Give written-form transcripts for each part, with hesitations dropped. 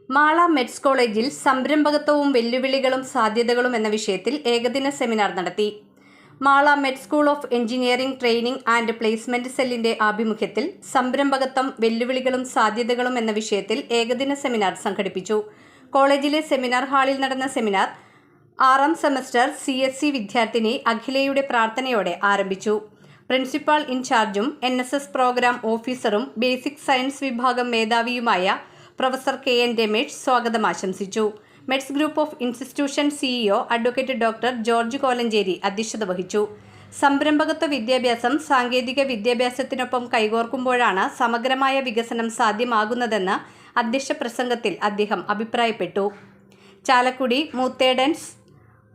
Mala meds കോളേജിൽ സംരംഭകത്വവും വെല്ലുവിളികളും സാധ്യതകളും എന്ന വിഷയത്തിൽ ഏകദിന സെമിനാർ നടത്തി. Mala med school of engineering training and placement സെല്ലിന്റെ ആഭിമുഖ്യത്തിൽ സംരംഭകത്വം, വെല്ലുവിളികളും സാധ്യതകളും എന്ന വിഷയത്തിൽ ഏകദിന സെമിനാർ സംഘടിപ്പിച്ചു. കോളേജിലെ സെമിനാർ ഹാളിൽ നടന്ന സെമിനാർ 6ാം സെമസ്റ്റർ CSC വിദ്യാർത്ഥിനി അഖിലയുടെ പ്രാർത്ഥനയോടെ ആരംഭിച്ചു. പ്രിൻസിപ്പാൾ ഇൻചാർജും NSS പ്രോഗ്രാം ഓഫീസറും ബേസിക് സയൻസ് വിഭാഗം മേധാവിയുമായ പ്രൊഫസർ KN രമേഷ് സ്വാഗതം ആശംസിച്ചു. Meds group of institution CEO advocate doctor George Kolenchery അധ്യക്ഷത വഹിച്ചു. സംരംഭകത്വ വിദ്യാഭ്യാസം സാങ്കേതിക വിദ്യാഭ്യാസത്തിനൊപ്പം കൈകോർക്കുമ്പോഴാണ് സമഗ്രമായ വികസനം സാധ്യമാകുന്നതെന്ന് അധ്യക്ഷ പ്രസംഗത്തിൽ അദ്ദേഹം അഭിപ്രായപ്പെട്ടു. ചാലക്കുടി മൂത്തേടൻസ്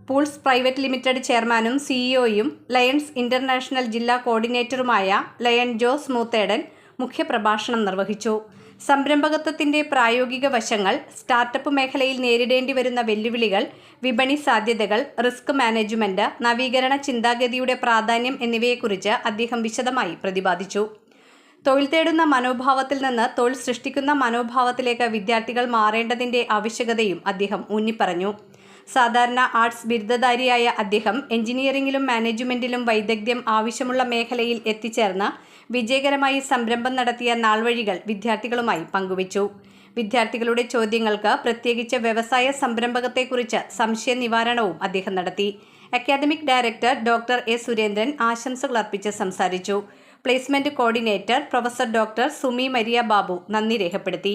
പൂൾസ് പ്രൈവറ്റ് ലിമിറ്റഡ് ചെയർമാനും CEOയും ലയൺസ് ഇന്റർനാഷണൽ ജില്ലാ കോർഡിനേറ്ററുമായ ലയൺ ജോസ് മൂത്തേടൻ മുഖ്യപ്രഭാഷണം നിർവഹിച്ചു. സംരംഭകത്വത്തിന്റെ പ്രായോഗിക വശങ്ങൾ, സ്റ്റാർട്ടപ്പ് മേഖലയിൽ നേരിടേണ്ടി വരുന്ന വെല്ലുവിളികൾ, വിപണി സാധ്യതകൾ, റിസ്ക് മാനേജ്മെന്റ്, നവീകരണ ചിന്താഗതിയുടെ പ്രാധാന്യം എന്നിവയെക്കുറിച്ച് അദ്ദേഹം വിശദമായി പ്രതിപാദിച്ചു. തൊഴിൽ തേടുന്ന മനോഭാവത്തിൽ നിന്ന് തൊഴിൽ സൃഷ്ടിക്കുന്ന മനോഭാവത്തിലേക്ക് വിദ്യാർത്ഥികൾ മാറേണ്ടതിന്റെ ആവശ്യകതയും അദ്ദേഹം ഊന്നിപ്പറഞ്ഞു. സാധാരണ ആർട്സ് ബിരുദധാരിയായ അദ്ദേഹം എഞ്ചിനീയറിംഗിലും മാനേജ്മെന്റിലും വൈദഗ്ധ്യം ആവശ്യമുള്ള മേഖലയിൽ എത്തിച്ചേർന്ന് വിജയകരമായി സംരംഭം നടത്തിയ നാൾവഴികൾ വിദ്യാർത്ഥികളുമായി പങ്കുവച്ചു. വിദ്യാർത്ഥികളുടെ ചോദ്യങ്ങൾക്ക്, പ്രത്യേകിച്ച് വ്യവസായ സംരംഭകത്തെക്കുറിച്ച് സംശയ നിവാരണവും അദ്ദേഹം നടത്തി. Academic director doctor A. Surendran ആശംസകൾ അർപ്പിച്ച് സംസാരിച്ചു. Placement coordinator professor doctor Sumi Maria Babu നന്ദി രേഖപ്പെടുത്തി.